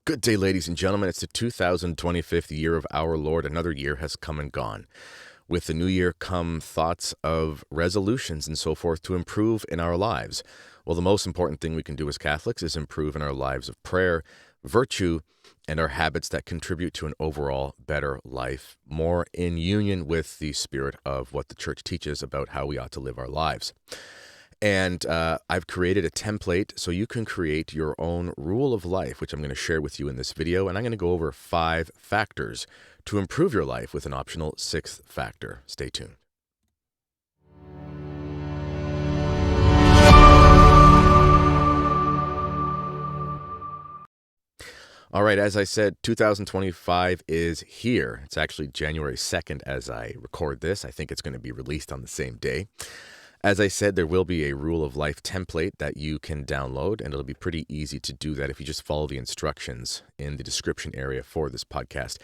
Good day, ladies and gentlemen. It's the 2025th year of our Lord. Another year has come and gone. With the new year come thoughts of resolutions and so forth to improve in our lives. Well, the most important thing we can do as Catholics is improve in our lives of prayer, virtue, and our habits that contribute to an overall better life, more in union with the spirit of what the Church teaches about how we ought to live our lives. And I've created a template so you can create your own rule of life, which I'm going to share with you in this video. And I'm going to go over 5 factors to improve your life with an optional 6th factor. Stay tuned. All right, as I said, 2025 is here. It's actually January 2nd as I record this. I think it's going to be released on the same day. As I said, there will be a rule of life template that you can download, and it'll be pretty easy to do that if you just follow the instructions in the description area for this podcast.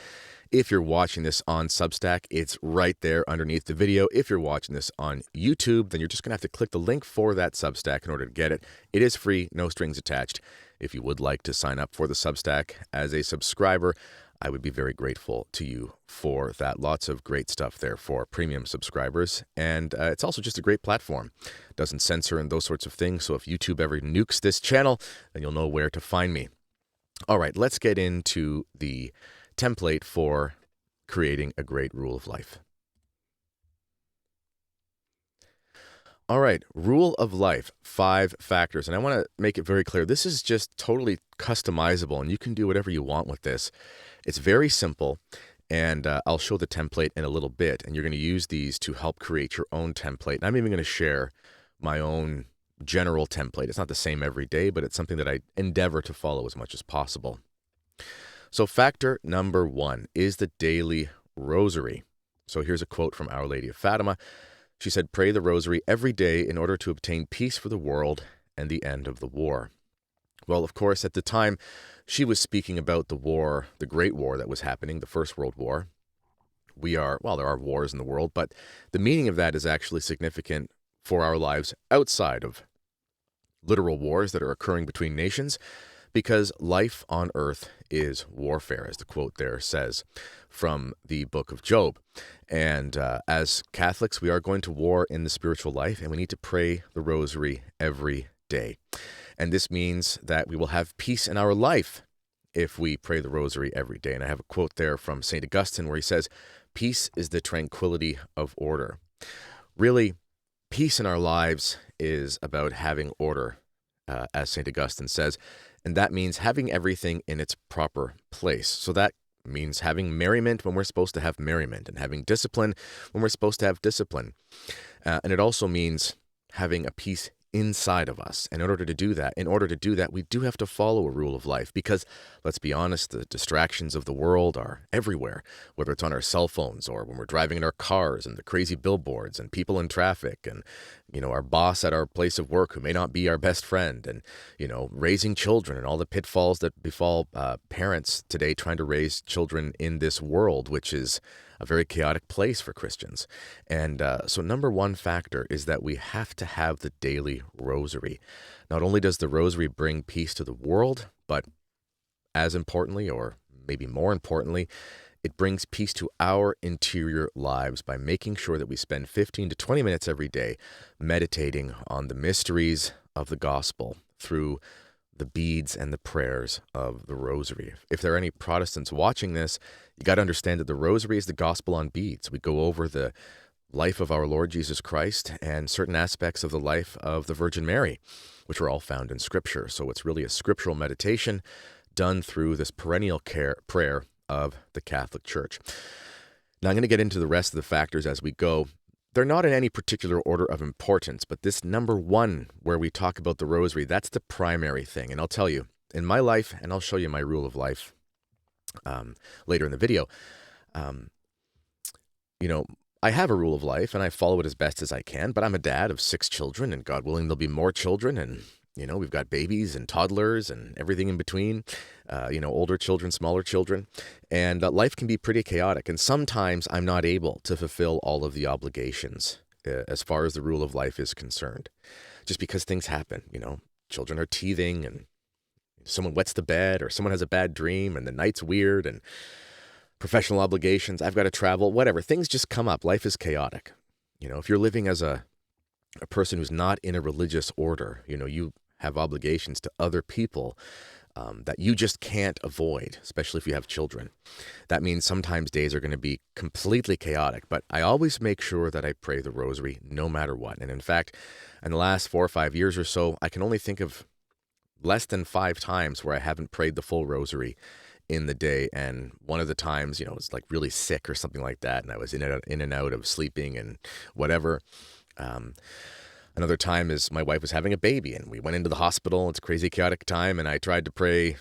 If you're watching this on Substack, it's right there underneath the video. If you're watching this on YouTube, then you're just going to have to click the link for that Substack in order to get it. It is free, no strings attached. If you would like to sign up for the Substack as a subscriber, I would be very grateful to you for that. Lots of great stuff there for premium subscribers. And it's also just a great platform. Doesn't censor and those sorts of things. So if YouTube ever nukes this channel, then you'll know where to find me. All right, let's get into the template for creating a great rule of life. All right, rule of life, 5 factors. And I want to make it very clear. This is just totally customizable, and you can do whatever you want with this. It's very simple, and I'll show the template in a little bit, and you're going to use these to help create your own template. And I'm even going to share my own general template. It's not the same every day, but it's something that I endeavor to follow as much as possible. So factor number 1 is the daily rosary. So here's a quote from Our Lady of Fatima. She said, "Pray the rosary every day in order to obtain peace for the world and the end of the war." Well, of course, at the time, she was speaking about the war, the Great War that was happening, the First World War. There are wars in the world, but the meaning of that is actually significant for our lives outside of literal wars that are occurring between nations, because life on earth is warfare, as the quote there says from the book of Job. And as Catholics, we are going to war in the spiritual life, and we need to pray the rosary every day. And this means that we will have peace in our life if we pray the rosary every day. And I have a quote there from St. Augustine where he says, "Peace is the tranquility of order." Really, peace in our lives is about having order, as St. Augustine says. And that means having everything in its proper place. So that means having merriment when we're supposed to have merriment, and having discipline when we're supposed to have discipline. And it also means having a peace inside of us. And in order to do that, we do have to follow a rule of life, because let's be honest, the distractions of the world are everywhere, whether it's on our cell phones or when we're driving in our cars, and the crazy billboards and people in traffic, and our boss at our place of work who may not be our best friend, and raising children and all the pitfalls that befall parents today trying to raise children in this world, which is a very chaotic place for Christians. And so number 1 factor is that we have to have the daily rosary. Not only does the rosary bring peace to the world, but as importantly, or maybe more importantly, it brings peace to our interior lives by making sure that we spend 15 to 20 minutes every day meditating on the mysteries of the gospel through the beads and the prayers of the rosary. If there are any Protestants watching this, you got to understand that the rosary is the gospel on beads. We go over the life of our Lord Jesus Christ and certain aspects of the life of the Virgin Mary, which are all found in Scripture. So it's really a scriptural meditation done through this perennial prayer of the Catholic Church. Now I'm going to get into the rest of the factors as we go. They're not in any particular order of importance, but this number 1, where we talk about the rosary, that's the primary thing. And I'll tell you, in my life, and I'll show you my rule of life later in the video, I have a rule of life, and I follow it as best as I can, but I'm a dad of 6 children, and God willing, there'll be more children, and we've got babies and toddlers and everything in between, older children, smaller children. And life can be pretty chaotic. And sometimes I'm not able to fulfill all of the obligations as far as the rule of life is concerned, just because things happen. Children are teething, and Someone wets the bed, or someone has a bad dream and the night's weird, and professional obligations, I've got to travel, whatever. Things just come up. Life is chaotic. If you're living as a person who's not in a religious order, you have obligations to other people that you just can't avoid, especially if you have children. That means sometimes days are going to be completely chaotic, but I always make sure that I pray the rosary no matter what. And in fact, in the last 4 or 5 years or so, I can only think of less than 5 times where I haven't prayed the full rosary in the day. And one of the times, I was like really sick or something like that, and I was in and out of sleeping and whatever. Another time is my wife was having a baby, and we went into the hospital. It's a crazy, chaotic time, and I tried to pray,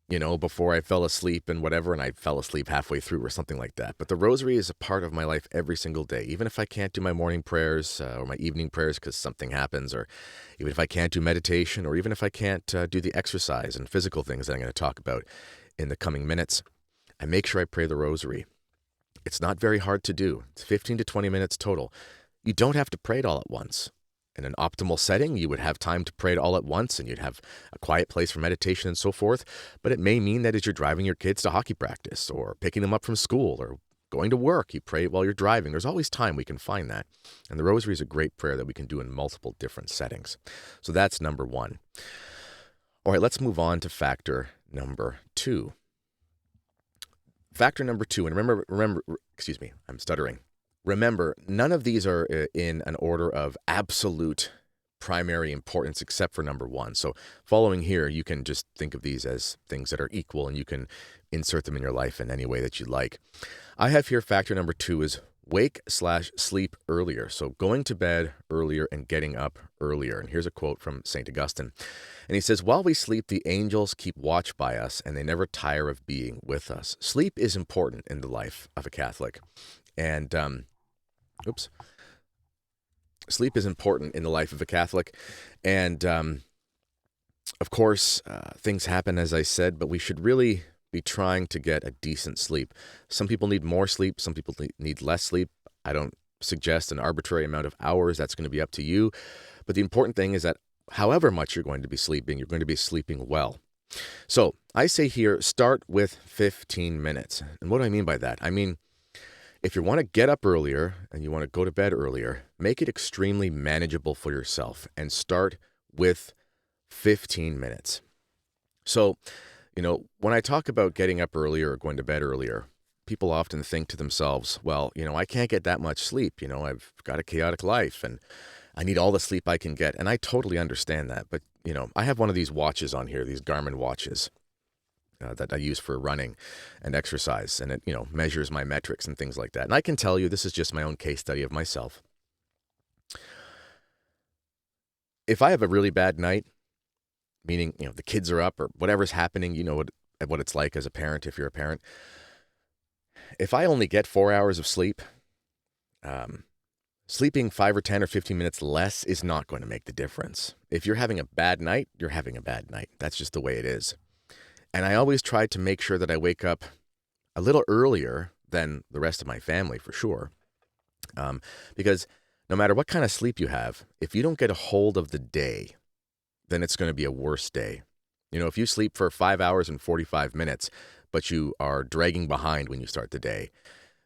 before I fell asleep and whatever, and I fell asleep halfway through or something like that. But the rosary is a part of my life every single day, even if I can't do my morning prayers or my evening prayers because something happens, or even if I can't do meditation, or even if I can't do the exercise and physical things that I'm going to talk about in the coming minutes. I make sure I pray the rosary. It's not very hard to do. It's 15 to 20 minutes total. You don't have to pray it all at once. In an optimal setting, you would have time to pray it all at once, and you'd have a quiet place for meditation and so forth. But it may mean that as you're driving your kids to hockey practice, or picking them up from school, or going to work, you pray it while you're driving. There's always time we can find that. And the rosary is a great prayer that we can do in multiple different settings. So that's number 1. All right, let's move on to factor number 2. Factor number 2, and remember, excuse me, I'm stuttering. Remember, none of these are in an order of absolute primary importance except for number 1. So following here, you can just think of these as things that are equal, and you can insert them in your life in any way that you like. I have here factor number 2 is wake/sleep earlier. So going to bed earlier and getting up earlier. And here's a quote from St. Augustine. And he says, "While we sleep, the angels keep watch by us, and they never tire of being with us." Sleep is important in the life of a Catholic. And, sleep is important in the life of a Catholic. And, of course, things happen, as I said, but we should really be trying to get a decent sleep. Some people need more sleep. Some people need less sleep. I don't suggest an arbitrary amount of hours. That's going to be up to you. But the important thing is that however much you're going to be sleeping, you're going to be sleeping well. So I say here, start with 15 minutes. And what do I mean by that? I mean, if you want to get up earlier and you want to go to bed earlier, make it extremely manageable for yourself and start with 15 minutes. So, when I talk about getting up earlier or going to bed earlier, people often think to themselves, well, I can't get that much sleep. I've got a chaotic life and I need all the sleep I can get. And I totally understand that. But, I have one of these watches on here, these Garmin watches. That I use for running and exercise, and it, measures my metrics and things like that. And I can tell you, this is just my own case study of myself. If I have a really bad night, meaning, the kids are up or whatever's happening, what it's like as a parent, if you're a parent. If I only get 4 hours of sleep, sleeping 5 or 10 or 15 minutes less is not going to make the difference. If you're having a bad night, you're having a bad night. That's just the way it is. And I always try to make sure that I wake up a little earlier than the rest of my family, for sure. Because no matter what kind of sleep you have, if you don't get a hold of the day, then it's going to be a worse day. If you sleep for 5 hours and 45 minutes, but you are dragging behind when you start the day,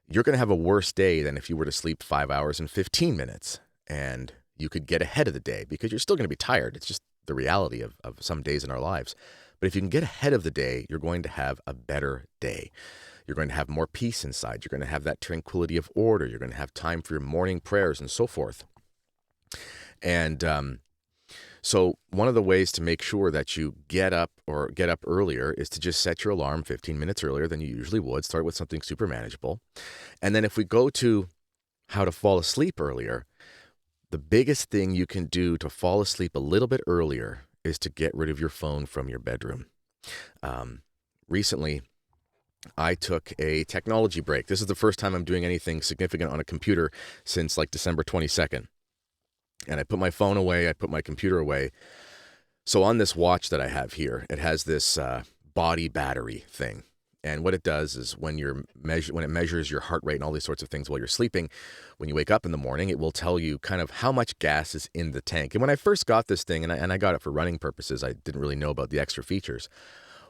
you're going to have a worse day than if you were to sleep 5 hours and 15 minutes. And you could get ahead of the day because you're still going to be tired. It's just the reality of some days in our lives. But if you can get ahead of the day, you're going to have a better day. You're going to have more peace inside. You're going to have that tranquility of order. You're going to have time for your morning prayers and so forth. And so one of the ways to make sure that you get up earlier is to just set your alarm 15 minutes earlier than you usually would. Start with something super manageable. And then if we go to how to fall asleep earlier, the biggest thing you can do to fall asleep a little bit earlier is to get rid of your phone from your bedroom. Recently, I took a technology break. This is the first time I'm doing anything significant on a computer since like December 22nd. And I put my phone away, I put my computer away. So on this watch that I have here, it has this body battery thing. And what it does is when it measures your heart rate and all these sorts of things while you're sleeping, when you wake up in the morning, it will tell you kind of how much gas is in the tank. And when I first got this thing, and I got it for running purposes, I didn't really know about the extra features.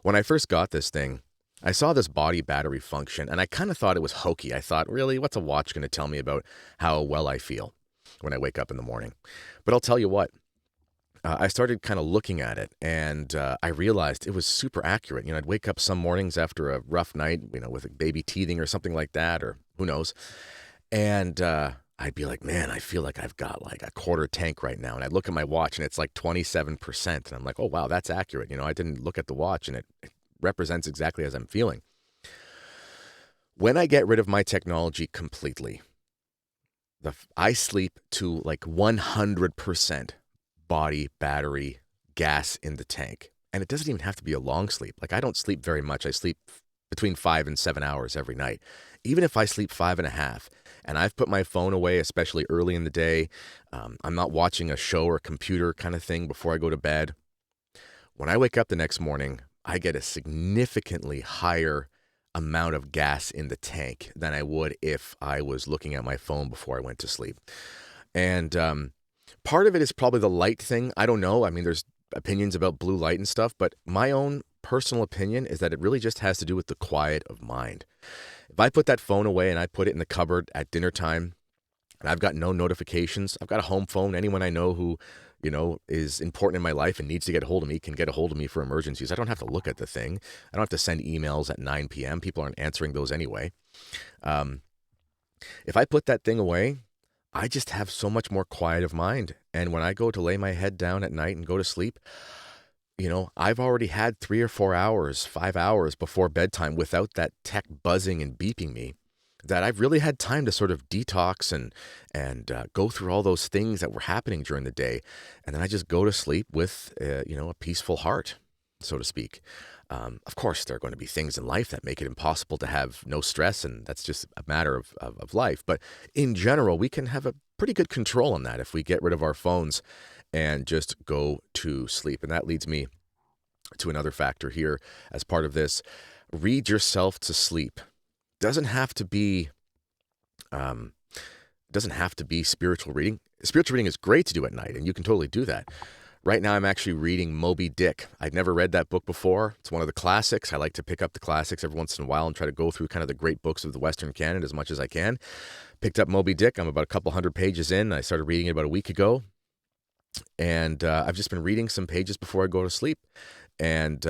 When I first got this thing, I saw this body battery function, and I kind of thought it was hokey. I thought, really, what's a watch going to tell me about how well I feel when I wake up in the morning? But I'll tell you what. I started kind of looking at it, and I realized it was super accurate. I'd wake up some mornings after a rough night, with a baby teething or something like that, or who knows. And I'd be like, man, I feel like I've got like a quarter tank right now. And I'd look at my watch, and it's like 27%. And I'm like, oh, wow, that's accurate. I didn't look at the watch, and it represents exactly as I'm feeling. When I get rid of my technology completely, I sleep to like 100%. Body, battery, gas in the tank. And it doesn't even have to be a long sleep. Like, I don't sleep very much. I sleep between 5 and 7 hours every night. Even if I sleep 5.5, and I've put my phone away, especially early in the day, I'm not watching a show or computer kind of thing before I go to bed. When I wake up the next morning, I get a significantly higher amount of gas in the tank than I would if I was looking at my phone before I went to sleep. And part of it is probably the light thing. I don't know. I mean, there's opinions about blue light and stuff, but my own personal opinion is that it really just has to do with the quiet of mind. If I put that phone away and I put it in the cupboard at dinner time, and I've got no notifications, I've got a home phone. Anyone I know who, is important in my life and needs to get a hold of me can get a hold of me for emergencies. I don't have to look at the thing. I don't have to send emails at 9 p.m. People aren't answering those anyway. If I put that thing away, I just have so much more quiet of mind. And when I go to lay my head down at night and go to sleep, I've already had 3 or 4 hours, 5 hours before bedtime without that tech buzzing and beeping me, that I've really had time to sort of detox and go through all those things that were happening during the day. And then I just go to sleep with, a peaceful heart, so to speak. Of course, there are going to be things in life that make it impossible to have no stress, and that's just a matter of life. But in general, we can have a pretty good control on that if we get rid of our phones and just go to sleep. And that leads me to another factor here as part of this. Read yourself to sleep. Doesn't have to be spiritual reading. Spiritual reading is great to do at night, and you can totally do that. Right now, I'm actually reading Moby Dick. I'd never read that book before. It's one of the classics. I like to pick up the classics every once in a while and try to go through kind of the great books of the Western canon as much as I can. Picked up Moby Dick. I'm about a couple hundred pages in. I started reading it about a week ago. And I've just been reading some pages before I go to sleep. And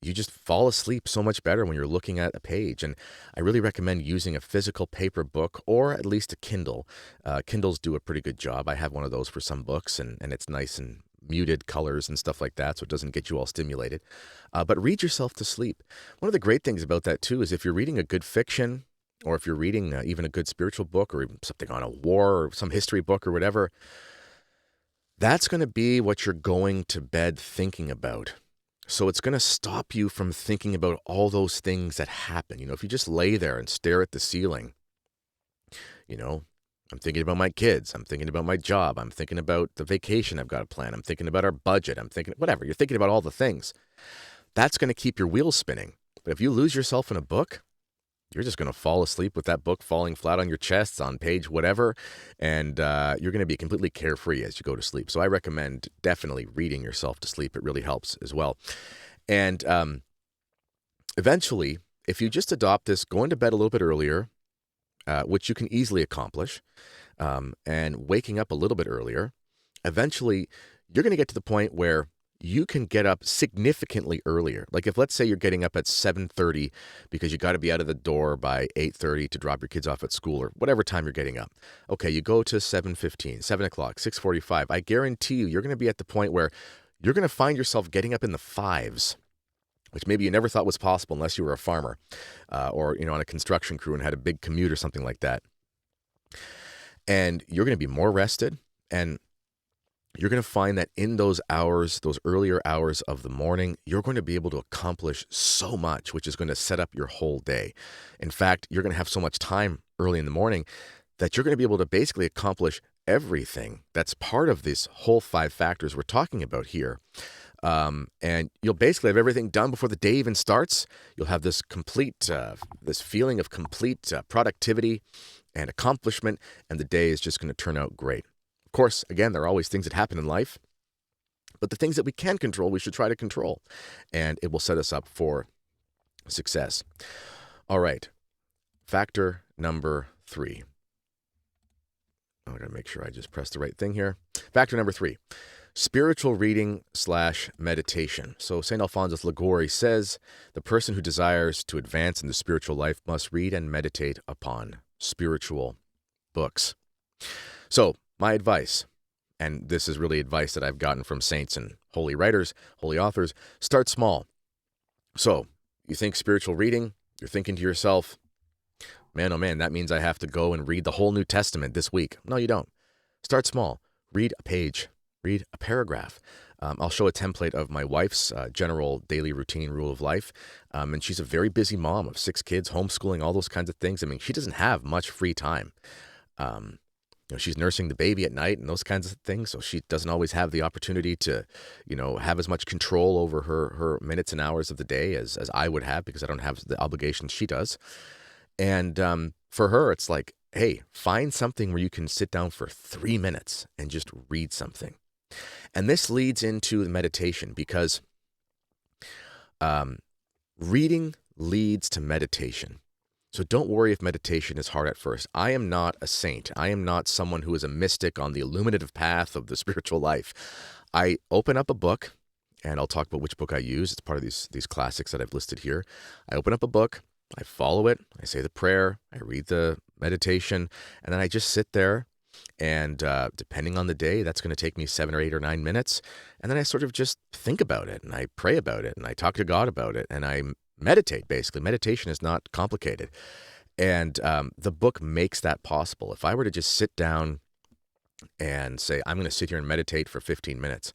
you just fall asleep so much better when you're looking at a page. And I really recommend using a physical paper book or at least a Kindle. Kindles do a pretty good job. I have one of those for some books, and it's nice and muted colors and stuff like that, so it doesn't get you all stimulated. But read yourself to sleep. One of the great things about that, too, is if you're reading a good fiction, or if you're reading even a good spiritual book, or even something on a war, or some history book or whatever, that's going to be what you're going to bed thinking about. So it's going to stop you from thinking about all those things that happen. If you just lay there and stare at the ceiling, I'm thinking about my kids. I'm thinking about my job. I'm thinking about the vacation I've got to plan. I'm thinking about our budget. I'm thinking, whatever. You're thinking about all the things. That's going to keep your wheels spinning. But if you lose yourself in a book, you're just going to fall asleep with that book falling flat on your chest on page whatever, and you're going to be completely carefree as you go to sleep. So I recommend definitely reading yourself to sleep. It really helps as well. And eventually, if you just adopt this, going to bed a little bit earlier, which you can easily accomplish, and waking up a little bit earlier, eventually you're going to get to the point where you can get up significantly earlier. Like if, let's say, you're getting up at 7:30 because you got to be out of the door by 8:30 to drop your kids off at school or whatever time you're getting up. Okay, you go to 7:15, 7 o'clock, 6:45. I guarantee you're going to be at the point where you're going to find yourself getting up in the fives, which maybe you never thought was possible unless you were a farmer or, on a construction crew and had a big commute or something like that. And you're going to be more rested, and you're going to find that in those hours, those earlier hours of the morning, you're going to be able to accomplish so much, which is going to set up your whole day. In fact, you're going to have so much time early in the morning that you're going to be able to basically accomplish everything that's part of this whole 5 factors we're talking about here. And you'll basically have everything done before the day even starts. You'll have this complete, this feeling of complete productivity and accomplishment, and the day is just going to turn out great. Of course, again, there are always things that happen in life, but the things that we can control, we should try to control, and it will set us up for success. All right, factor number 3. I'm going to make sure I just press the right thing here. Factor number 3, spiritual reading / meditation. So St. Alphonsus Liguori says, the person who desires to advance in the spiritual life must read and meditate upon spiritual books. So my advice, and this is really advice that I've gotten from saints and holy writers, holy authors, start small. So you think spiritual reading, you're thinking to yourself, man, oh man, that means I have to go and read the whole New Testament this week. No, you don't. Start small. Read a page. Read a paragraph. I'll show a template of my wife's general daily routine rule of life. And she's a very busy mom of 6 kids, homeschooling, all those kinds of things. I mean, she doesn't have much free time. She's nursing the baby at night and those kinds of things. So she doesn't always have the opportunity to, have as much control over her minutes and hours of the day as I would have, because I don't have the obligations she does. And for her, it's like, hey, find something where you can sit down for 3 minutes and just read something. And this leads into the meditation, because reading leads to meditation. So don't worry if meditation is hard at first. I am not a saint. I am not someone who is a mystic on the illuminative path of the spiritual life. I open up a book, and I'll talk about which book I use. It's part of these classics that I've listed here. I open up a book, I follow it, I say the prayer, I read the meditation, and then I just sit there. And depending on the day, that's going to take me 7 or 8 or 9 minutes. And then I sort of just think about it, and I pray about it, and I talk to God about it, and I meditate, basically. Meditation is not complicated. And the book makes that possible. If I were to just sit down and say, I'm going to sit here and meditate for 15 minutes,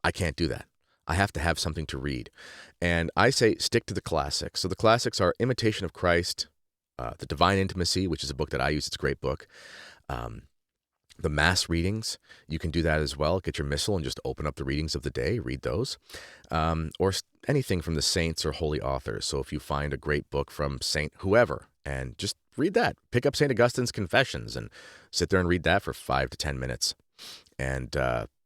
I can't do that. I have to have something to read. And I say stick to the classics. So the classics are Imitation of Christ, The Divine Intimacy, which is a book that I use. It's a great book. The Mass readings, you can do that as well. Get your missal and just open up the readings of the day, read those. Or anything from the saints or holy authors. So if you find a great book from Saint whoever, and just read that. Pick up St. Augustine's Confessions and sit there and read that for 5 to 10 minutes. And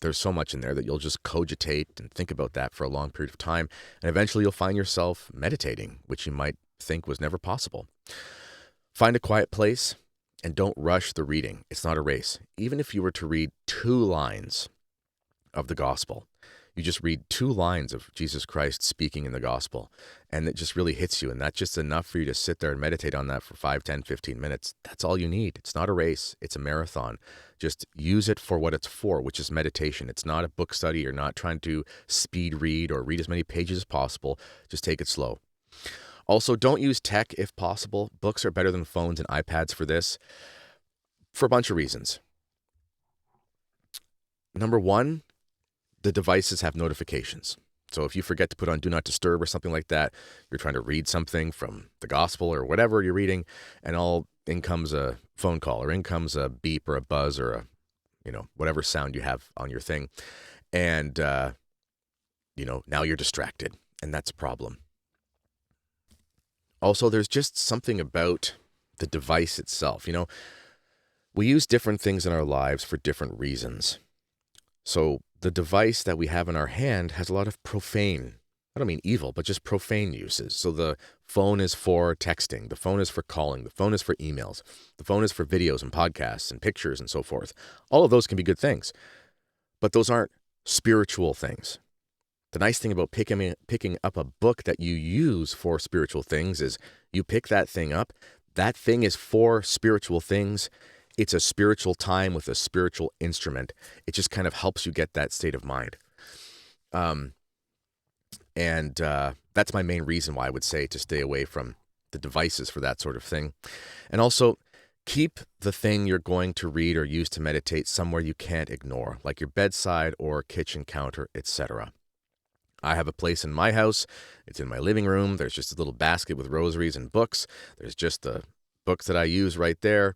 there's so much in there that you'll just cogitate and think about that for a long period of time. And eventually you'll find yourself meditating, which you might think was never possible. Find a quiet place and don't rush the reading. It's not a race. Even if you were to read 2 lines of the gospel, you just read 2 lines of Jesus Christ speaking in the gospel, and it just really hits you. And that's just enough for you to sit there and meditate on that for 5, 10, 15 minutes. That's all you need. It's not a race. It's a marathon. Just use it for what it's for, which is meditation. It's not a book study. You're not trying to speed read or read as many pages as possible. Just take it slow. Also, don't use tech if possible. Books are better than phones and iPads for this, for a bunch of reasons. Number 1, the devices have notifications. So if you forget to put on Do Not Disturb or something like that, you're trying to read something from the gospel or whatever you're reading, and in comes a phone call, or in comes a beep or a buzz or whatever sound you have on your thing. And, now you're distracted, and that's a problem. Also, there's just something about the device itself. We use different things in our lives for different reasons. So the device that we have in our hand has a lot of profane, I don't mean evil, but just profane uses. So the phone is for texting. The phone is for calling. The phone is for emails. The phone is for videos and podcasts and pictures and so forth. All of those can be good things, but those aren't spiritual things. The nice thing about picking up a book that you use for spiritual things is you pick that thing up. That thing is for spiritual things. It's a spiritual time with a spiritual instrument. It just kind of helps you get that state of mind. And that's my main reason why I would say to stay away from the devices for that sort of thing. And also, keep the thing you're going to read or use to meditate somewhere you can't ignore, like your bedside or kitchen counter, etc. I have a place in my house. It's in my living room. There's just a little basket with rosaries and books. There's just the books that I use right there.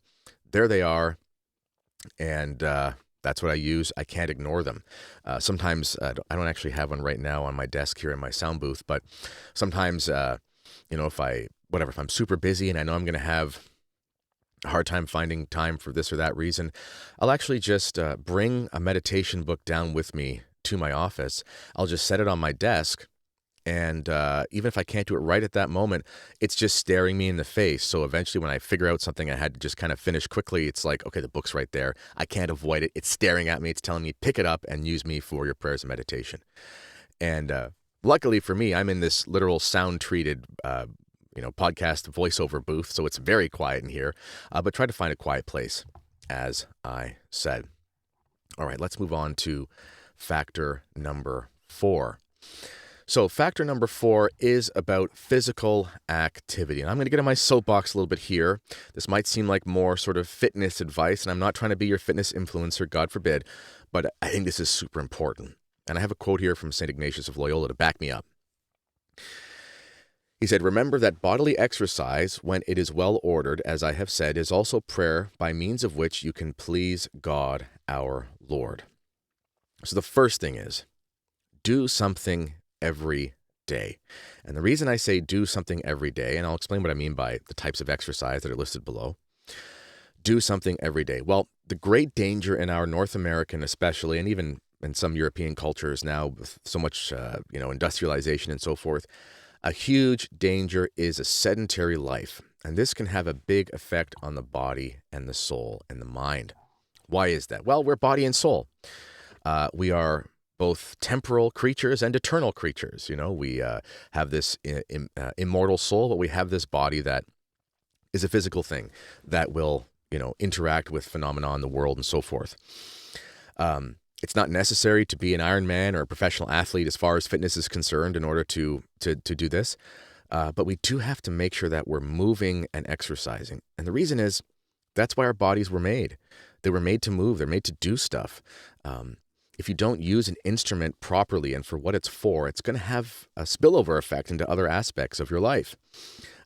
There they are. And That's what I use. I can't ignore them. Sometimes I don't actually have one right now on my desk here in my sound booth, but sometimes, if I'm super busy and I know I'm going to have a hard time finding time for this or that reason, I'll actually just bring a meditation book down with me to my office. I'll just set it on my desk. And even if I can't do it right at that moment, it's just staring me in the face. So eventually when I figure out something I had to just kind of finish quickly, it's like, okay, the book's right there. I can't avoid it. It's staring at me. It's telling me, pick it up and use me for your prayers and meditation. And luckily for me, I'm in this literal sound-treated podcast voiceover booth. So it's very quiet in here, but try to find a quiet place, as I said. All right, let's move on to factor number 4. So factor number 4 is about physical activity. And I'm going to get on my soapbox a little bit here. This might seem like more sort of fitness advice, and I'm not trying to be your fitness influencer, God forbid, but I think this is super important. And I have a quote here from St. Ignatius of Loyola to back me up. He said, "Remember that bodily exercise, when it is well ordered, as I have said, is also prayer, by means of which you can please God our Lord." So the first thing is, do something every day. And the reason I say do something every day, and I'll explain what I mean by the types of exercise that are listed below. Do something every day. Well, the great danger in our North American especially, and even in some European cultures now with so much industrialization and so forth, a huge danger is a sedentary life. And this can have a big effect on the body and the soul and the mind. Why is that? Well, we're body and soul. We are both temporal creatures and eternal creatures. We have this immortal soul, but we have this body that is a physical thing that will, interact with phenomena in the world and so forth. It's not necessary to be an Ironman or a professional athlete as far as fitness is concerned in order to do this. But we do have to make sure that we're moving and exercising. And the reason is that's why our bodies were made. They were made to move. They're made to do stuff. If you don't use an instrument properly and for what it's for, it's going to have a spillover effect into other aspects of your life.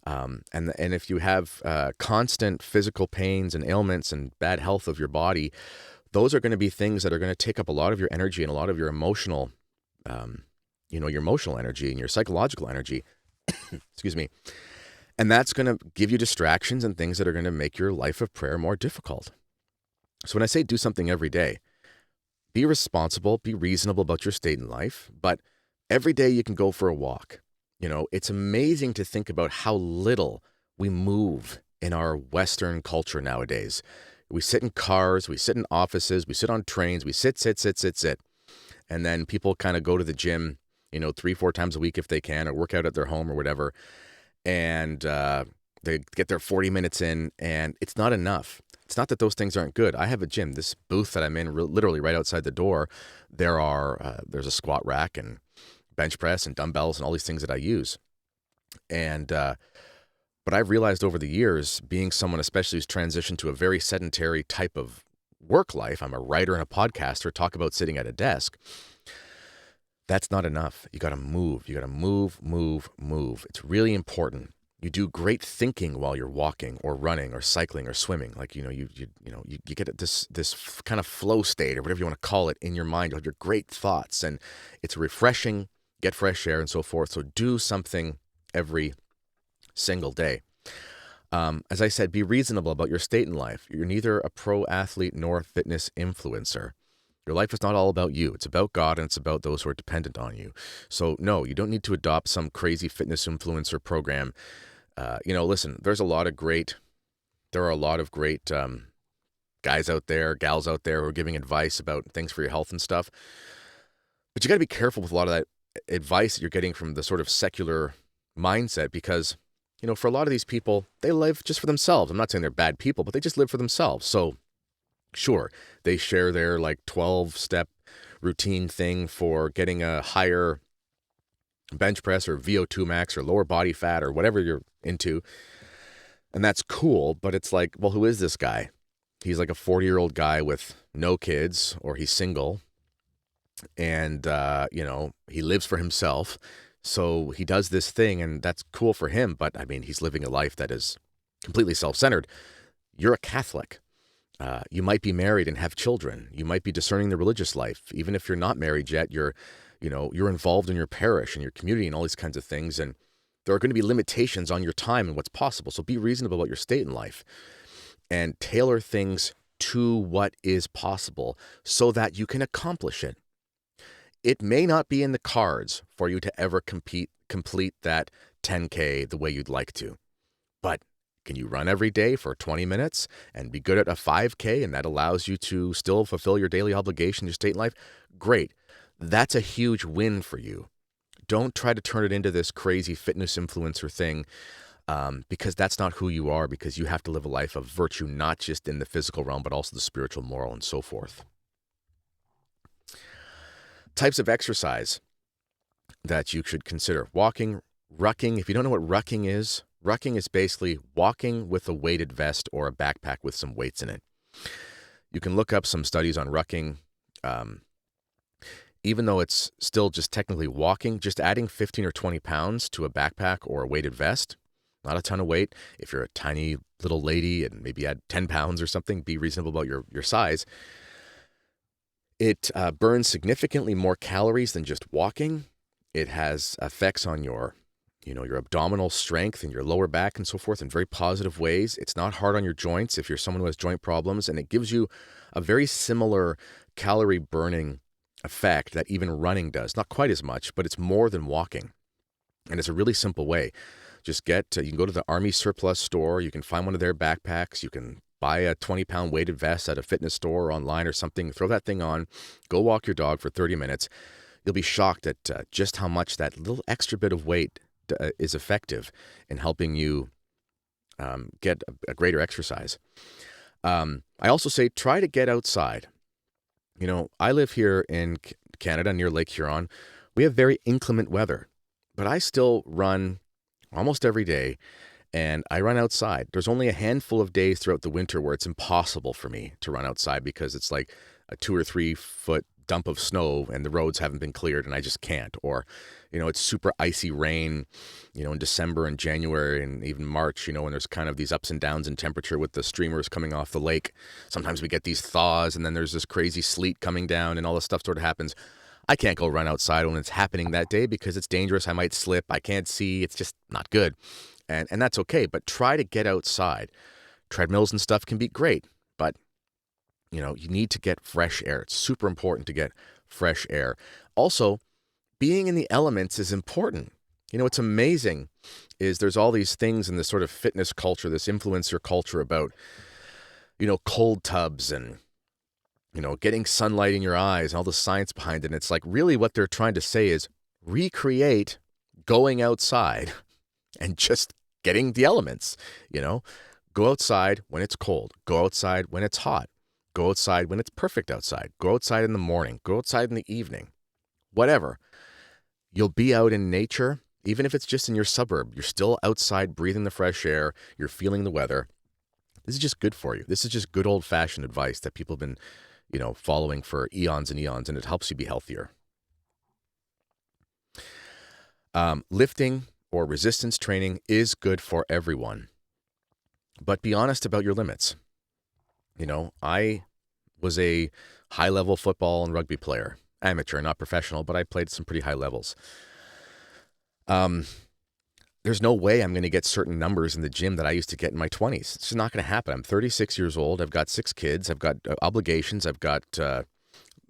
And if you have constant physical pains and ailments and bad health of your body, those are going to be things that are going to take up a lot of your energy and a lot of your emotional, your emotional energy and your psychological energy. Excuse me. And that's going to give you distractions and things that are going to make your life of prayer more difficult. So when I say do something every day, be responsible, be reasonable about your state in life, but every day you can go for a walk. It's amazing to think about how little we move in our Western culture nowadays. We sit in cars, we sit in offices, we sit on trains, we sit. And then people kind of go to the gym, 3-4 times a week if they can, or work out at their home or whatever. And they get their 40 minutes in, and it's not enough. It's not that those things aren't good. I have a gym. This booth that I'm in, literally right outside the door, there's a squat rack and bench press and dumbbells and all these things that I use. And but I've realized over the years, being someone especially who's transitioned to a very sedentary type of work life, I'm a writer and a podcaster, talk about sitting at a desk. That's not enough. You got to move. You got to move. It's really important. You do great thinking while you're walking or running or cycling or swimming. Like, you get this kind of flow state or whatever you want to call it in your mind. You'll have your great thoughts and it's refreshing, get fresh air and so forth. So do something every single day. As I said, be reasonable about your state in life. You're neither a pro athlete nor a fitness influencer. Your life is not all about you. It's about God and it's about those who are dependent on you. So no, you don't need to adopt some crazy fitness influencer program. Listen, there are a lot of great guys out there, gals out there who are giving advice about things for your health and stuff. But you got to be careful with a lot of that advice that you're getting from the sort of secular mindset because, for a lot of these people, they live just for themselves. I'm not saying they're bad people, but they just live for themselves. So sure, they share their 12-step routine thing for getting a higher bench press or VO2 max or lower body fat or whatever you're into. And that's cool, but it's like, well, who is this guy? He's like a 40-year-old guy with no kids, or he's single, and, he lives for himself. So he does this thing, and that's cool for him, but, he's living a life that is completely self-centered. You're a Catholic. You might be married and have children. You might be discerning the religious life. Even if you're not married yet, you're involved in your parish and your community and all these kinds of things. And there are going to be limitations on your time and what's possible. So be reasonable about your state in life and tailor things to what is possible so that you can accomplish it. It may not be in the cards for you to ever complete that 10K the way you'd like to, but can you run every day for 20 minutes and be good at a 5K, and that allows you to still fulfill your daily obligation, your state in life? Great. That's a huge win for you. Don't try to turn it into this crazy fitness influencer thing, because that's not who you are, because you have to live a life of virtue, not just in the physical realm, but also the spiritual, moral, and so forth. Types of exercise that you should consider. Walking, rucking. If you don't know what rucking is basically walking with a weighted vest or a backpack with some weights in it. You can look up some studies on rucking. Even though it's still just technically walking, just adding 15 or 20 pounds to a backpack or a weighted vest, not a ton of weight. If you're a tiny little lady and maybe add 10 pounds or something, be reasonable about your size. It burns significantly more calories than just walking. It has effects on your abdominal strength and your lower back and so forth in very positive ways. It's not hard on your joints if you're someone who has joint problems, and it gives you a very similar calorie burning effect that even running does. Not quite as much, but it's more than walking. And it's a really simple way. Just you can go to the Army surplus store. You can find one of their backpacks. You can buy a 20-pound weighted vest at a fitness store or online or something. Throw that thing on. Go walk your dog for 30 minutes. You'll be shocked at just how much that little extra bit of weight is effective in helping you get a greater exercise. I also say try to get outside. I live here in Canada near Lake Huron. We have very inclement weather, but I still run almost every day, and I run outside. There's only a handful of days throughout the winter where it's impossible for me to run outside because it's like a 2 or 3 foot dump of snow and the roads haven't been cleared and I just can't. Or, it's super icy rain, in December and January and even March, when there's kind of these ups and downs in temperature with the streamers coming off the lake. Sometimes we get these thaws and then there's this crazy sleet coming down and all this stuff sort of happens. I can't go run outside when it's happening that day because it's dangerous. I might slip. I can't see. It's just not good. And that's okay. But try to get outside. Treadmills and stuff can be great, but you need to get fresh air. It's super important to get fresh air. Also, being in the elements is important. What's amazing is there's all these things in this sort of fitness culture, this influencer culture about, cold tubs and, getting sunlight in your eyes and all the science behind it. And it's like really what they're trying to say is recreate going outside and just getting the elements, Go outside when it's cold. Go outside when it's hot. Go outside when it's perfect outside. Go outside in the morning. Go outside in the evening. Whatever. You'll be out in nature, even if it's just in your suburb. You're still outside breathing the fresh air. You're feeling the weather. This is just good for you. This is just good old-fashioned advice that people have been, following for eons and eons, and it helps you be healthier. Lifting or resistance training is good for everyone, but be honest about your limits. I was a high-level football and rugby player. Amateur, not professional, but I played some pretty high levels. There's no way I'm going to get certain numbers in the gym that I used to get in my 20s. It's just not going to happen. I'm 36 years old. I've got 6 kids. I've got obligations. I've got,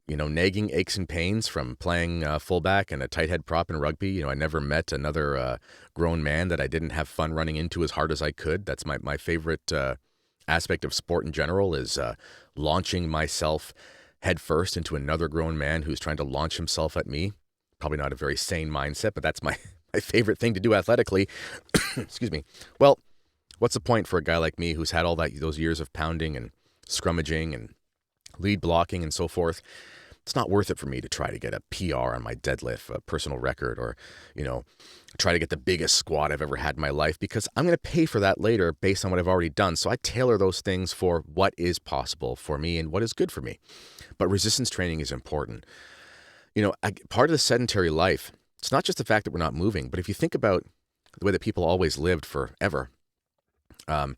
nagging aches and pains from playing fullback and a tight head prop in rugby. I never met another grown man that I didn't have fun running into as hard as I could. That's my favorite aspect of sport in general is launching myself headfirst into another grown man who's trying to launch himself at me. Probably not a very sane mindset, but that's my favorite thing to do athletically. Excuse me. Well, what's the point for a guy like me who's had all those years of pounding and scrummaging and lead blocking and so forth? It's not worth it for me to try to get a PR on my deadlift, a personal record, or, try to get the biggest squat I've ever had in my life, because I'm going to pay for that later based on what I've already done. So I tailor those things for what is possible for me and what is good for me. But resistance training is important. Part of the sedentary life, it's not just the fact that we're not moving, but if you think about the way that people always lived forever, even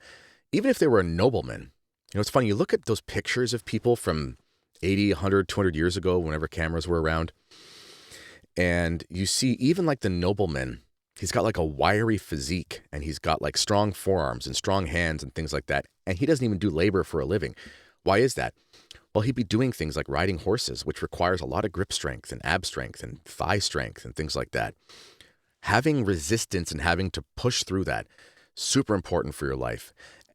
if they were a nobleman, It's funny. You look at those pictures of people from 80, 100, 200 years ago, whenever cameras were around, and you see even like the nobleman, he's got like a wiry physique and he's got like strong forearms and strong hands and things like that. And he doesn't even do labor for a living. Why is that? Well, he'd be doing things like riding horses, which requires a lot of grip strength and ab strength and thigh strength and things like that. Having resistance and having to push through that, super important for your life.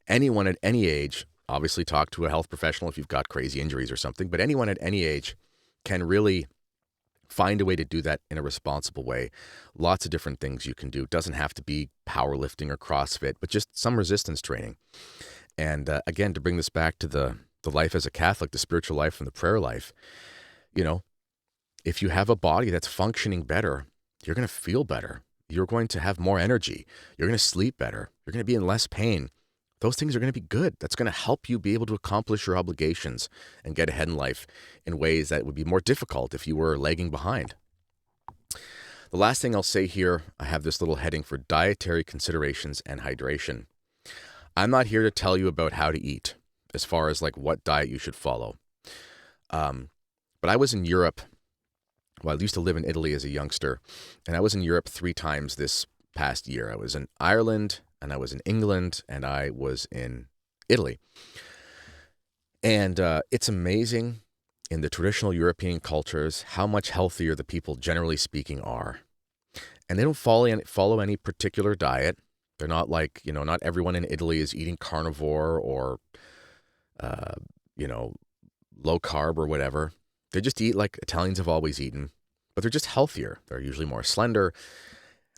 Anyone at any age, obviously talk to a health professional if you've got crazy injuries or something, but anyone at any age can really find a way to do that in a responsible way. Lots of different things you can do. It doesn't have to be powerlifting or CrossFit, but just some resistance training. And again, to bring this back to the life as a Catholic, the spiritual life and the prayer life, if you have a body that's functioning better, you're going to feel better. You're going to have more energy. You're going to sleep better. You're going to be in less pain. Those things are going to be good. That's going to help you be able to accomplish your obligations and get ahead in life in ways that would be more difficult if you were lagging behind. The last thing I'll say here, I have this little heading for dietary considerations and hydration. I'm not here to tell you about how to eat as far as like what diet you should follow. But I was in Europe. Well, I used to live in Italy as a youngster, and I was in Europe 3 times this past year. I was in Ireland, and I was in England, and I was in Italy. And it's amazing in the traditional European cultures how much healthier the people, generally speaking, are. And they don't follow any particular diet. They're not like, not everyone in Italy is eating carnivore or, low carb or whatever. They just eat like Italians have always eaten, but they're just healthier. They're usually more slender.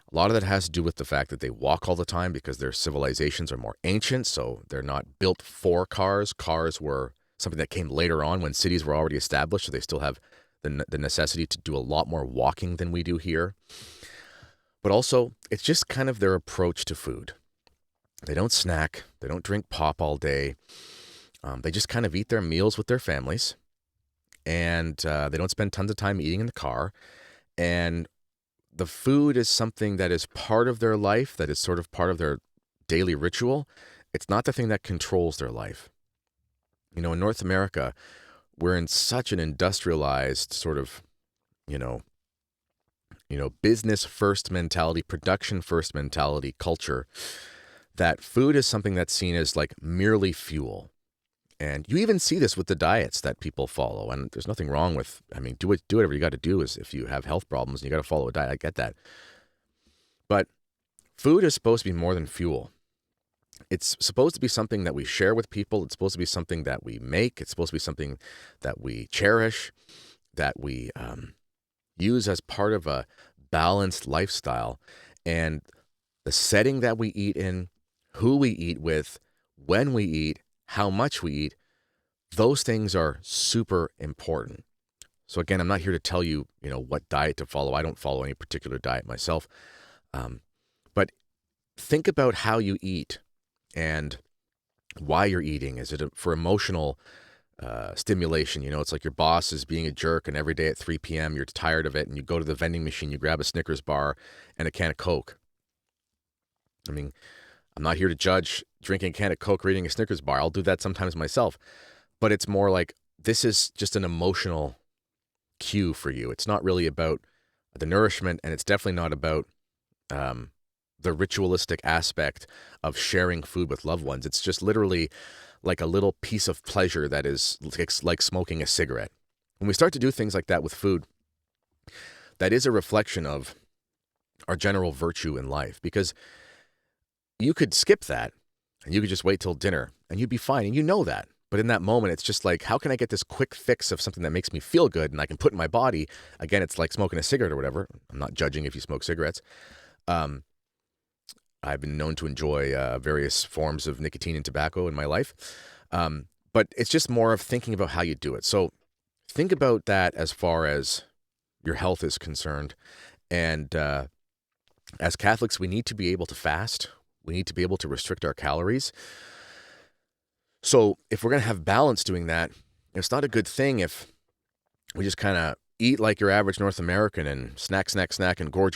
A lot of that has to do with the fact that they walk all the time because their civilizations are more ancient, so they're not built for cars. Cars were something that came later on when cities were already established, so they still have the necessity to do a lot more walking than we do here. But also, it's just kind of their approach to food. They don't snack. They don't drink pop all day. They just kind of eat their meals with their families. And they don't spend tons of time eating in the car. And the food is something that is part of their life, that is sort of part of their daily ritual. It's not the thing that controls their life. In North America, we're in such an industrialized sort of, business first mentality, production first mentality culture, that food is something that's seen as like merely fuel. And you even see this with the diets that people follow. And there's nothing wrong with, do whatever you got to do is if you have health problems and you got to follow a diet. I get that. But food is supposed to be more than fuel. It's supposed to be something that we share with people. It's supposed to be something that we make. It's supposed to be something that we cherish, that we use as part of a balanced lifestyle. And the setting that we eat in, who we eat with, when we eat, how much we eat, those things are super important. So again, I'm not here to tell you, what diet to follow. I don't follow any particular diet myself. But think about how you eat and why you're eating. Is it for emotional stimulation? It's like your boss is being a jerk and every day at 3 p.m. you're tired of it and you go to the vending machine, you grab a Snickers bar and a can of Coke. I'm not here to judge drinking a can of Coke or eating a Snickers bar. I'll do that sometimes myself. But it's more like this is just an emotional cue for you. It's not really about the nourishment, and it's definitely not about the ritualistic aspect of sharing food with loved ones. It's just literally like a little piece of pleasure that is like smoking a cigarette. When we start to do things like that with food, that is a reflection of our general virtue in life, because you could skip that and you could just wait till dinner and you'd be fine. And that. But in that moment, it's just like, how can I get this quick fix of something that makes me feel good and I can put in my body? Again, it's like smoking a cigarette or whatever. I'm not judging if you smoke cigarettes. I've been known to enjoy various forms of nicotine and tobacco in my life. But it's just more of thinking about how you do it. So think about that as far as your health is concerned. And as Catholics, we need to be able to fast. We need to be able to restrict our calories. So if we're going to have balance doing that, it's not a good thing if we just kind of eat like your average North American and snack, and gorge,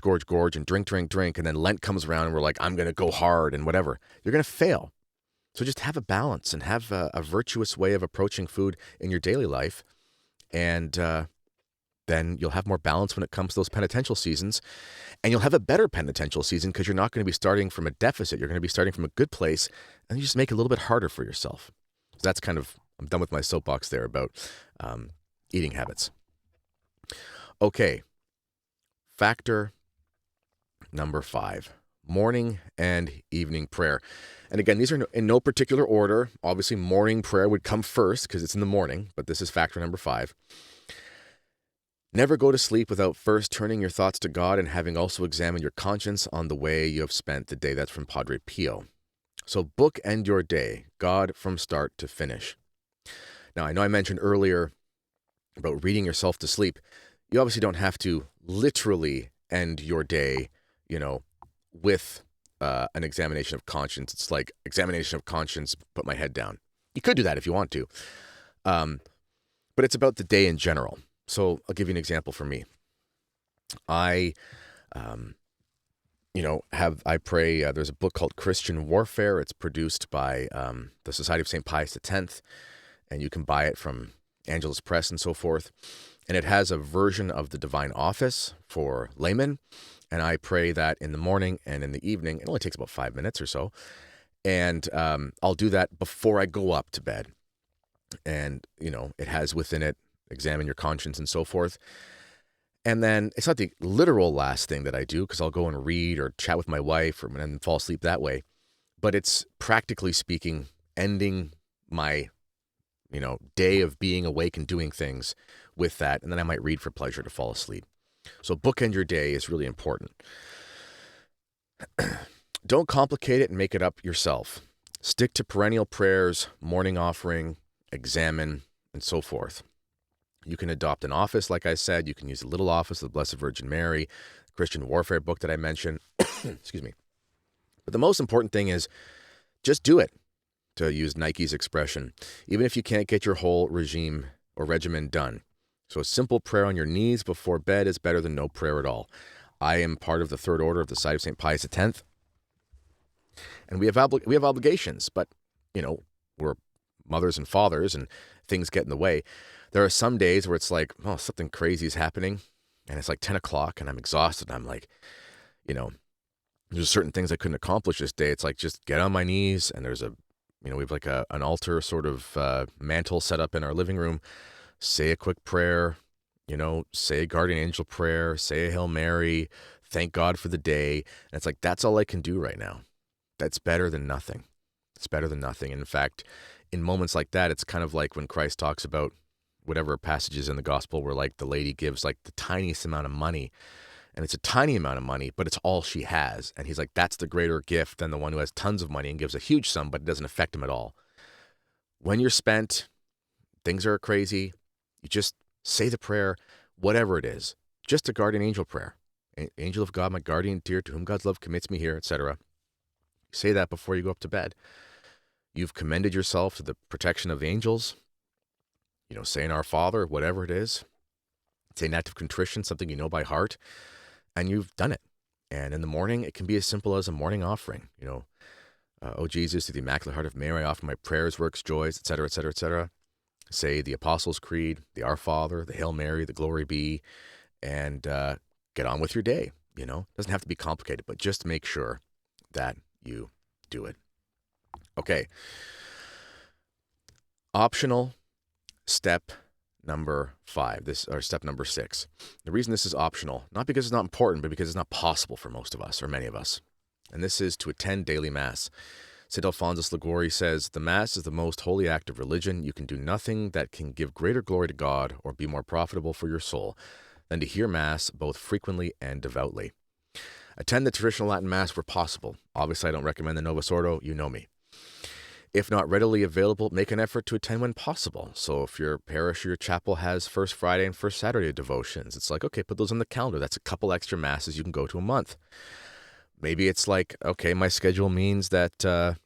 and drink. And then Lent comes around and we're like, I'm going to go hard and whatever. You're going to fail. So just have a balance and have a virtuous way of approaching food in your daily life. And then you'll have more balance when it comes to those penitential seasons. And you'll have a better penitential season because you're not going to be starting from a deficit. You're going to be starting from a good place, and you just make it a little bit harder for yourself. So that's kind of, I'm done with my soapbox there about eating habits. Okay, factor number 5, morning and evening prayer. And again, these are in no particular order. Obviously, morning prayer would come first because it's in the morning, but this is factor number 5. Never go to sleep without first turning your thoughts to God and having also examined your conscience on the way you have spent the day. That's from Padre Pio. So bookend your day, God from start to finish. Now, I know I mentioned earlier about reading yourself to sleep. You obviously don't have to literally end your day, with an examination of conscience. It's like examination of conscience, put my head down. You could do that if you want to. But it's about the day in general. So I'll give you an example for me. I pray, there's a book called Christian Warfare. It's produced by the Society of St. Pius X, and you can buy it from Angelus Press and so forth. And it has a version of the Divine Office for laymen. And I pray that in the morning and in the evening. It only takes about 5 minutes or so. And I'll do that before I go up to bed. And, it has within it, examine your conscience and so forth. And then it's not the literal last thing that I do because I'll go and read or chat with my wife and then fall asleep that way. But it's practically speaking, ending my, day of being awake and doing things with that. And then I might read for pleasure to fall asleep. So bookend your day is really important. Don't complicate it and make it up yourself. Stick to perennial prayers, morning offering, examine, and so forth. You can adopt an office, like I said. You can use a little office of the Blessed Virgin Mary, Christian Warfare book that I mentioned. Excuse me. But the most important thing is just do it, to use Nike's expression, even if you can't get your whole regime or regimen done. So a simple prayer on your knees before bed is better than no prayer at all. I am part of the Third Order of the Society of St. Pius X, and we have obligations, but, we're mothers and fathers, and things get in the way. There are some days where it's like, oh, something crazy is happening, and it's like 10 o'clock, and I'm exhausted, and I'm like, there's certain things I couldn't accomplish this day. It's like, just get on my knees, and there's we have like an altar sort of mantle set up in our living room. Say a quick prayer, say a guardian angel prayer, say a Hail Mary, thank God for the day. And it's like, that's all I can do right now. That's better than nothing. It's better than nothing. In fact, in moments like that, it's kind of like when Christ talks about whatever passages in the gospel where like the lady gives like the tiniest amount of money, and it's a tiny amount of money, but it's all she has. And he's like, that's the greater gift than the one who has tons of money and gives a huge sum, but it doesn't affect him at all. When you're spent, things are crazy, you just say the prayer, whatever it is, just a guardian angel prayer. Angel of God, my guardian dear, to whom God's love commits me here, etc. Say that before you go up to bed. You've commended yourself to the protection of the angels. Saying Our Father, whatever it is. Say an act of contrition, something you know by heart, and you've done it. And in the morning, it can be as simple as a morning offering. Oh Jesus, to the Immaculate Heart of Mary, I offer my prayers, works, joys, etc., etc., etc. Say the Apostles' Creed, the Our Father, the Hail Mary, the Glory Be, and get on with your day. It doesn't have to be complicated, but just make sure that you do it. Okay. Optional step number 5, step number 6. The reason this is optional, not because it's not important, but because it's not possible for most of us or many of us. And this is to attend daily Mass. St. Alphonsus Liguori says, the Mass is the most holy act of religion. You can do nothing that can give greater glory to God or be more profitable for your soul than to hear Mass both frequently and devoutly. Attend the traditional Latin Mass where possible. Obviously, I don't recommend the Novus Ordo. You know me. If not readily available, make an effort to attend when possible. So if your parish or your chapel has First Friday and First Saturday devotions, it's like, okay, put those on the calendar. That's a couple extra Masses you can go to a month. Maybe it's like, okay, my schedule means that, the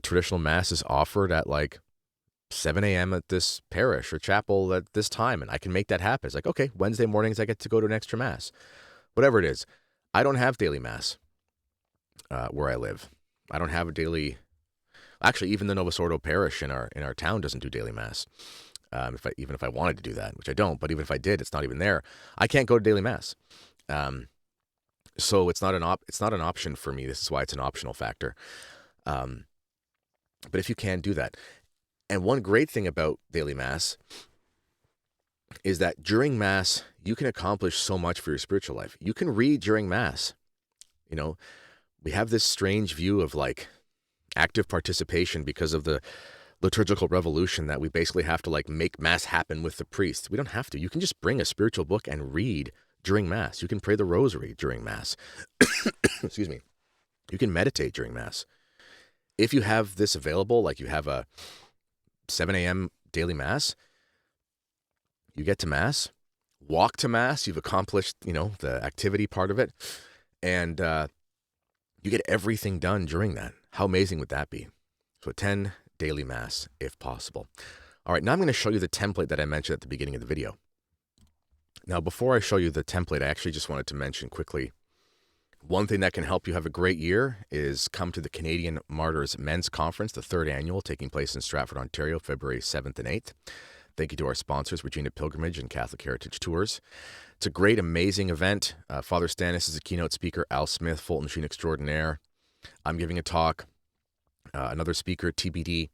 traditional Mass is offered at like 7 a.m. at this parish or chapel at this time, and I can make that happen. It's like, okay, Wednesday mornings I get to go to an extra Mass. Whatever it is. I don't have daily Mass where I live. I don't have a daily Actually, even the Novus Ordo parish in our town doesn't do daily mass. Even if I wanted to do that, which I don't, but even if I did, it's not even there. I can't go to daily mass. So it's not an option for me. This is why it's an optional factor. But if you can, do that. And one great thing about daily mass is that during mass, you can accomplish so much for your spiritual life. You can read during mass. You know, we have this strange view of like active participation because of the liturgical revolution that we basically have to like make mass happen with the priest. We don't have to. You can just bring a spiritual book and read during mass. You can pray the rosary during mass. Excuse me. You can meditate during mass. If you have this available, like you have a 7 a.m. daily mass, you get to mass, walk to mass, you've accomplished, the activity part of it, and you get everything done during that. How amazing would that be? So attend daily mass if possible. All right, now I'm going to show you the template that I mentioned at the beginning of the video. Now, before I show you the template, I actually just wanted to mention quickly, one thing that can help you have a great year is come to the Canadian Martyrs Men's Conference, the 3rd annual, taking place in Stratford, Ontario, February 7th and 8th. Thank you to our sponsors, Regina Pilgrimage and Catholic Heritage Tours. It's a great, amazing event. Father Stannis is a keynote speaker, Al Smith, Fulton Sheen Extraordinaire. I'm giving a talk, another speaker, TBD.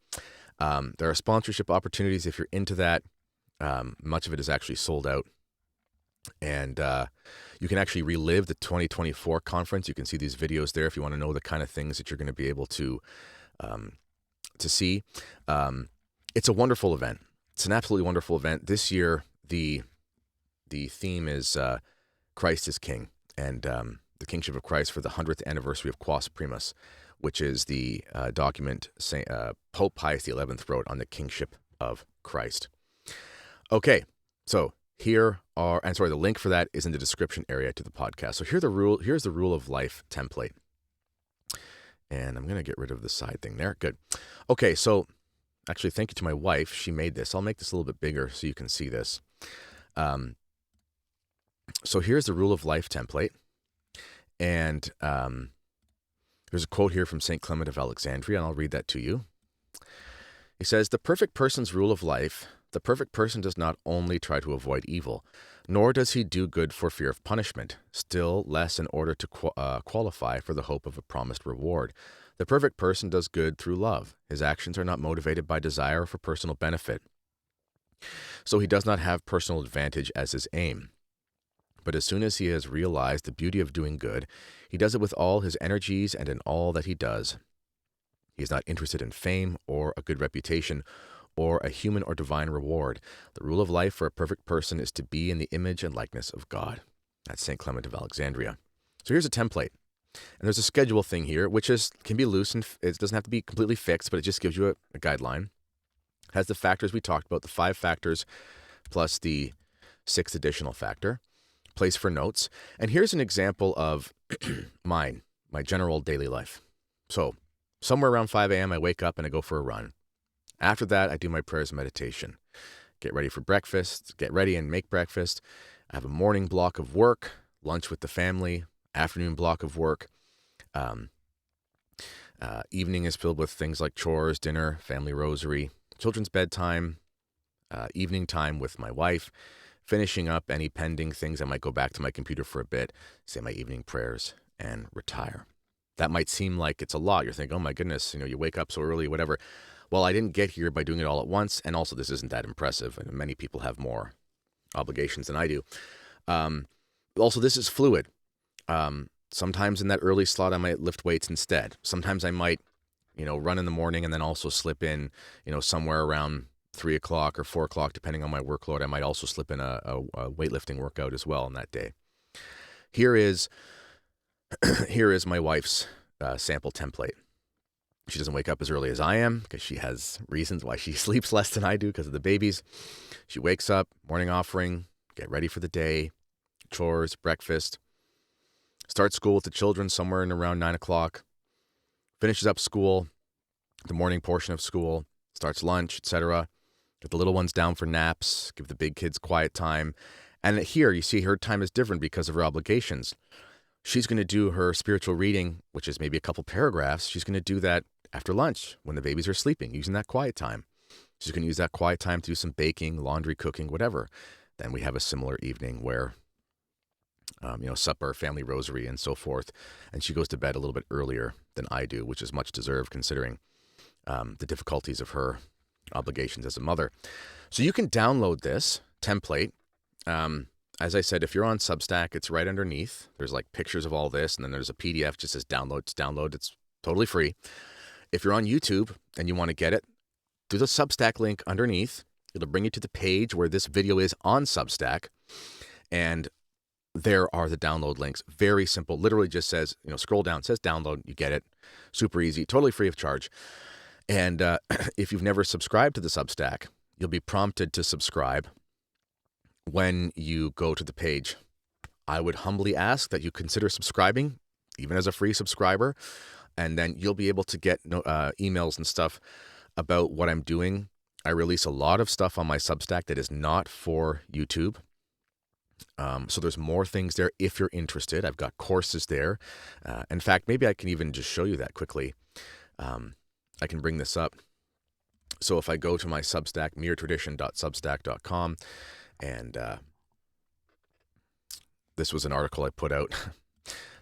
There are sponsorship opportunities if you're into that. Much of it is actually sold out. And you can actually relive the 2024 conference. You can see these videos there if you want to know the kind of things that you're going to be able to see. It's a wonderful event. It's an absolutely wonderful event. This year, the theme is Christ is King, and the kingship of Christ for the 100th anniversary of Quas Primus, which is the document Pope Pius XI wrote on the kingship of Christ. Okay, so the link for that is in the description area to the podcast. So here's the rule of life template. And I'm going to get rid of the side thing there. Good. Okay, so actually, thank you to my wife. She made this. I'll make this a little bit bigger so you can see this. So here's the rule of life template. And there's a quote here from St. Clement of Alexandria, and I'll read that to you. He says, "The perfect person's rule of life, the perfect person does not only try to avoid evil, nor does he do good for fear of punishment, still less in order to qualify for the hope of a promised reward. The perfect person does good through love. His actions are not motivated by desire for personal benefit. So he does not have personal advantage as his aim. But as soon as he has realized the beauty of doing good, he does it with all his energies and in all that he does. He is not interested in fame or a good reputation or a human or divine reward. The rule of life for a perfect person is to be in the image and likeness of God." That's St. Clement of Alexandria. So here's a template. And there's a schedule thing here, which can be loose, and it doesn't have to be completely fixed, but it just gives you a guideline. It has the factors we talked about, the 5 factors plus the 6th additional factor. Place for notes. And here's an example of my general daily life. So somewhere around 5 a.m., I wake up and I go for a run. After that, I do my prayers and meditation. Get ready for breakfast, get ready and make breakfast. I have a morning block of work, lunch with the family, afternoon block of work. Evening is filled with things like chores, dinner, family rosary, children's bedtime, evening time with my wife, finishing up any pending things. I might go back to my computer for a bit, say my evening prayers, and retire. That might seem like it's a lot. You're thinking, oh my goodness, you wake up so early, whatever. Well, I didn't get here by doing it all at once, and also this isn't that impressive, and many people have more obligations than I do. Also, this is fluid. Sometimes in that early slot, I might lift weights instead. Sometimes I might, run in the morning and then also slip in, somewhere around 3 o'clock or 4 o'clock, depending on my workload. I might also slip in a weightlifting workout as well on that day. Here is my wife's sample template. She doesn't wake up as early as I am because she has reasons why she sleeps less than I do because of the babies. She wakes up, morning offering, get ready for the day, chores, breakfast, start school with the children somewhere in around 9 o'clock, finishes up school, the morning portion of school, starts lunch, etc. Get the little ones down for naps, give the big kids quiet time. And here you see her time is different because of her obligations. She's going to do her spiritual reading, which is maybe a couple paragraphs. She's going to do that after lunch when the babies are sleeping, using that quiet time. So you can use that quiet time to do some baking, laundry, cooking, whatever. Then we have a similar evening where, supper, family rosary, and so forth. And she goes to bed a little bit earlier than I do, which is much deserved considering the difficulties of her obligations as a mother. So you can download this template. As I said, if you're on Substack, it's right underneath. There's like pictures of all this, and then there's a PDF just says download. It's download. It's totally free. If you're on YouTube and you want to get it, do the Substack link underneath. It'll bring you to the page where this video is on Substack. And there are the download links. Very simple. Literally just says, scroll down, says download. You get it. Super easy. Totally free of charge. And if you've never subscribed to the Substack, you'll be prompted to subscribe when you go to the page. I would humbly ask that you consider subscribing, even as a free subscriber, and then you'll be able to get emails and stuff about what I'm doing. I release a lot of stuff on my Substack that is not for YouTube. So there's more things there if you're interested. I've got courses there. In fact, maybe I can even just show you that quickly. I can bring this up. So if I go to my Substack, meretradition.substack.com, and this was an article I put out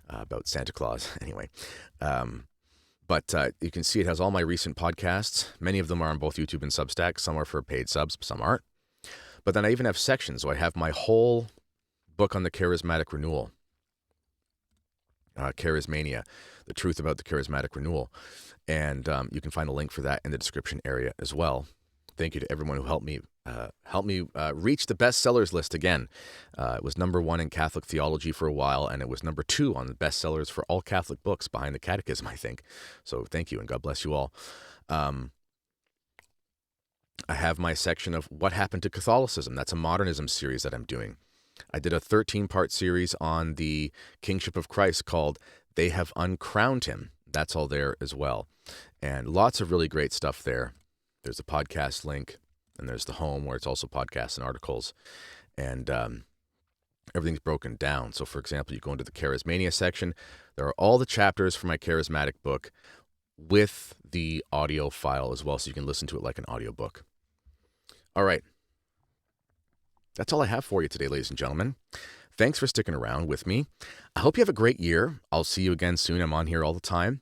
about Santa Claus. Anyway, but you can see it has all my recent podcasts. Many of them are on both YouTube and Substack. Some are for paid subs, some aren't. But then I even have sections. So I have my whole book on the charismatic renewal, Charismania, the truth about the charismatic renewal. And you can find a link for that in the description area as well. Thank you to everyone who helped me reach the bestsellers list again. It was number 1 in Catholic theology for a while, and it was number 2 on the bestsellers for all Catholic books behind the Catechism, I think. So thank you, and God bless you all. I have my section of What Happened to Catholicism. That's a modernism series that I'm doing. I did a 13-part series on the kingship of Christ called They Have Uncrowned Him. That's all there as well. And lots of really great stuff there. There's a podcast link, and there's the home where it's also podcasts and articles. And everything's broken down. So, for example, you go into the Charismania section. There are all the chapters for my charismatic book with the audio file as well, so you can listen to it like an audiobook. All right. That's all I have for you today, ladies and gentlemen. Thanks for sticking around with me. I hope you have a great year. I'll see you again soon. I'm on here all the time.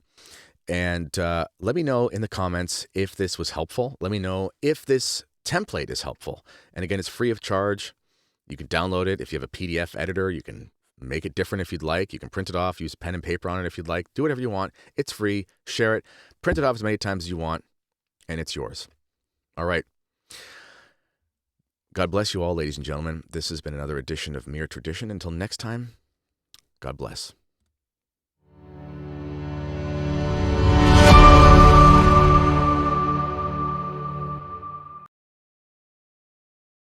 And let me know in the comments if this was helpful. Let me know if this template is helpful. And again, it's free of charge. You can download it. If you have a PDF editor, you can make it different if you'd like. You can print it off, use pen and paper on it if you'd like. Do whatever you want. It's free. Share it. Print it off as many times as you want, and it's yours. All right. God bless you all, ladies and gentlemen. This has been another edition of Mere Tradition. Until next time, God bless.